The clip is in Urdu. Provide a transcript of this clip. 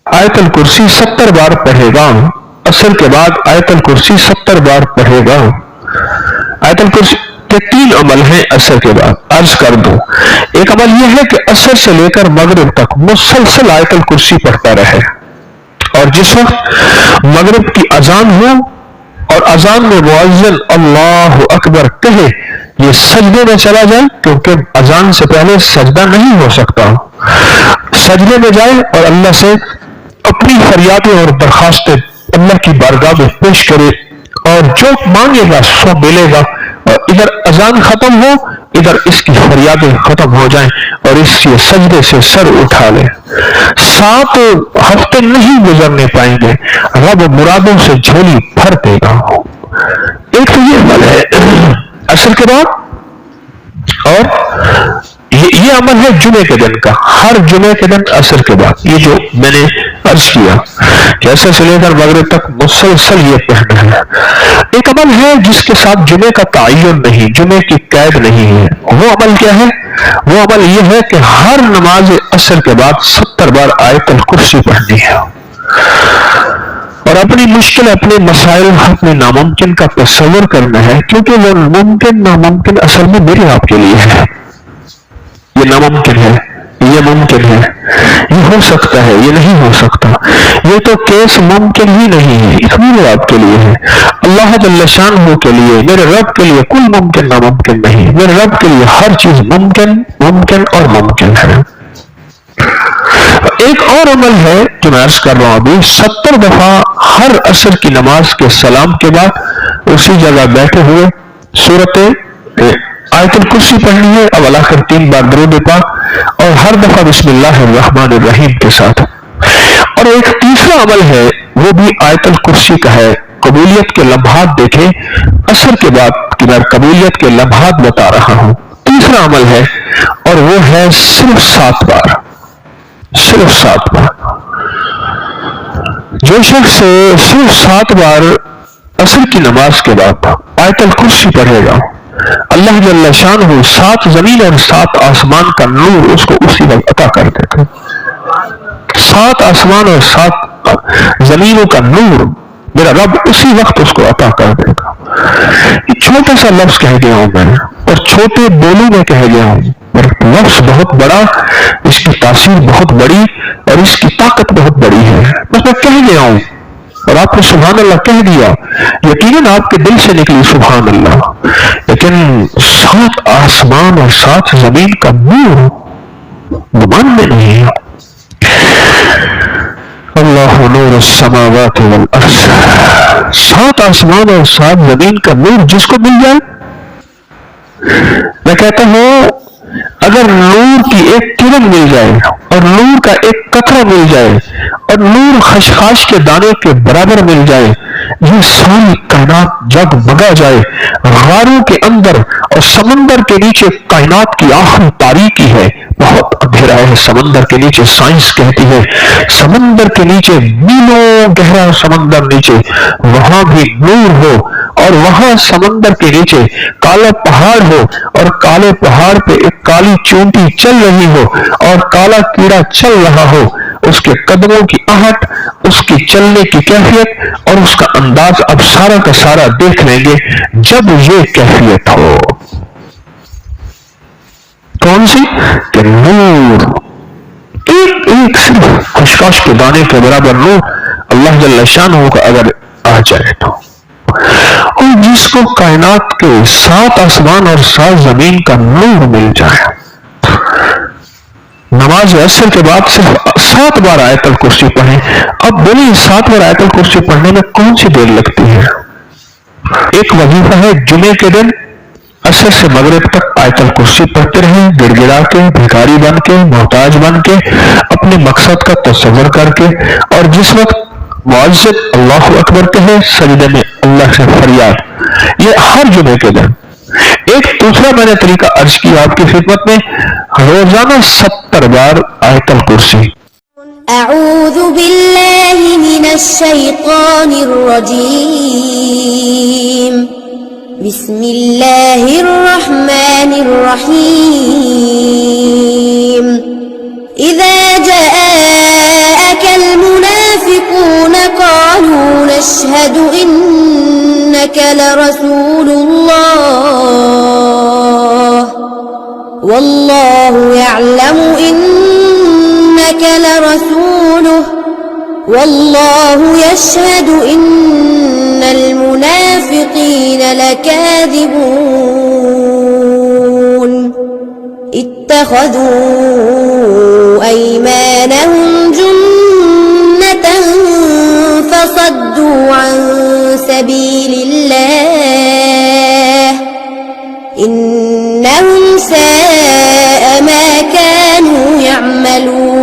آیت الکرسی 70 بار پڑھے گا. عصر کے بعد آیت الکرسی 70 بار پڑھے گا. آیت الکرسی کے 3 عمل ہیں عصر کے بعد. عرض کر دوں، ایک عمل یہ ہے کہ عصر سے لے کر مغرب تک مسلسل آیت الکرسی پڑھتا رہے، اور جس وقت مغرب کی اذان ہو اور اذان میں مؤذن اللہ اکبر کہے، یہ سجدے میں چلا جائے، کیونکہ اذان سے پہلے سجدہ نہیں ہو سکتا. سجدے میں جائے اور اللہ سے اپنی فریادیں اور درخواستیں اللہ کی بارگاہ میں پیش کرے، اور جو مانگے گا سو ملے گا. اور ادھر اذان ختم ہو، ادھر اس کی فریادیں ختم ہو جائیں، اور اس کے سجدے سے سر اٹھا لے. 7 ہفتے نہیں گزرنے پائیں گے، رب مرادوں سے جھولی بھر دے گا. ایک تو یہ عمل ہے عصر کے بعد، اور یہ عمل ہے جمعے کے دن کا، ہر جمعے کے دن عصر کے بعد. یہ جو میں نے عرض کیا کہ عصر سے لے کر مغرب تک مسلسل یہ پڑھنا ہے. ایک عمل ہے جس کے ساتھ جمعے کا تعین نہیں، جمعے کی قید نہیں ہے. وہ عمل کیا ہے؟ وہ عمل یہ ہے کہ ہر نماز عصر کے بعد 70 بار آیت الکرسی پڑھنی ہے، اور اپنی مشکل، اپنے مسائل، اپنے ناممکن کا تصور کرنا ہے، کیونکہ وہ ممکن ناممکن اصل میں میرے آپ کے لیے ہے. یہ ناممکن ہے، یہ ممکن ہے، یہ ہو سکتا ہے، یہ نہیں ہو سکتا. یہ تو کیس ممکن ہی نہیں ہے، یہ میرے آپ کے لیے ہے. اللہ جل شانہ کے لیے، میرے رب کے لیے کوئی ممکن ناممکن نہیں. میرے رب کے لیے ہر چیز ممکن، ممکن اور ممکن ہے. ایک اور عمل ہے جو میں عرض کر رہا ہوں ابھی، 70 دفعہ ہر عصر کی نماز کے سلام کے بعد اسی جگہ بیٹھے ہوئے سورت آیت الکرسی پڑھنی ہے، اب آخر 3 بار درود پاک، اور ہر دفعہ بسم اللہ الرحمن الرحیم کے ساتھ. اور ایک تیسرا عمل ہے، وہ بھی آیت الکرسی کا ہے. قبولیت کے لمحات دیکھیں، عصر کے بعد کی میں قبولیت کے لمحات بتا رہا ہوں. تیسرا عمل ہے، اور وہ ہے صرف 7 بار، صرف 7 بار. جو شخص صرف 7 بار عصر کی نماز کے بعد آیت الکرسی پڑھے گا، اللہ جل شانہ 7 زمین اور 7 آسمان کا نور اس کو اسی وقت عطا کر دے گا. 7 آسمان اور 7 زمینوں کا نور میرا رب اسی وقت اس کو عطا کر دے گا. یہ چھوٹا سا لفظ کہہ گیا ہوں میں، اور چھوٹے بولوں میں کہہ گیا ہوں، لفظ بہت بڑا، اس کی تاثیر بہت بڑی، اور اس کی طاقت بہت بڑی ہے. بس میں کہہ گیا ہوں، اور آپ نے سبحان اللہ کہہ دیا، یقیناً آپ کے دل سے نکلی سبحان اللہ. لیکن 7 آسمان اور 7 زمین کا نور گمان میں نہیں ہے. اللہ نور السماوات والارض، 7 آسمان اور 7 زمین کا نور جس کو مل جائے. میں کہتا ہوں اگر نور کی ایک کرن مل جائے، اور نور کا ایک قطرہ مل جائے، اور نور خشخاش کے دانے کے برابر مل جائے، یہ ساری کائنات جگمگا جائے. غاروں کے اندر اور سمندر کے نیچے کائنات کی آخری تاریکی ہے، بہت اندھیرا ہے سمندر کے نیچے. سائنس کہتی ہے سمندر کے نیچے میلوں گہرا سمندر نیچے، وہاں بھی نور ہو، اور وہاں سمندر کے نیچے کالا پہاڑ ہو، اور کالے پہاڑ پہ ایک کالی چونٹی چل رہی ہو، اور کالا کیڑا چل رہا ہو. اس کے قدموں کی آہٹ، اس کی چلنے کی کیفیت اور اس کا انداز اب سارا کا سارا دیکھ لیں گے. جب یہ کیفیت ہو، کون سی؟ کہ نور ایک صرف خشخاش کے دانے کے برابر نور اللہ جل شانہ کا اگر آ جائے تو، اور جس کو کائنات کے 7 آسمان اور 7 زمین کا نور مل جائے. نماز عصر کے بعد صرف 7 بار آیت الکرسی پڑھیں. اب بولیے 7 بار آیت الکرسی پڑھنے میں کون سی دیر لگتی ہے؟ ایک وظیفہ ہے جمعے کے دن عصر سے مغرب تک آیت الکرسی پڑھتے رہیں، گڑ گڑا کے، بھکاری بن کے، محتاج بن کے، اپنے مقصد کا تصور کر کے. اور جس وقت مؤذن اللہ اکبر کہے، سجدے میں اللہ سے فریاد. یہ ہر جمعے کے دن. ایک دوسرا میں نے طریقہ عرض کیا آپ کی خدمت میں، روزانہ 70 بار آیت الکرسی. اعوذ باللہ من الشیطان الرجیم، بسم اللہ الرحمن الرحیم. اذا جاءك المنافقون وأشهد إنك لرسول الله والله يعلم إنك لرسوله والله يشهد إن المنافقين لكاذبون اتخذوا أيمانهم جنة فصدوا عن سبيل الله إنهم ساء ما كانوا يعملون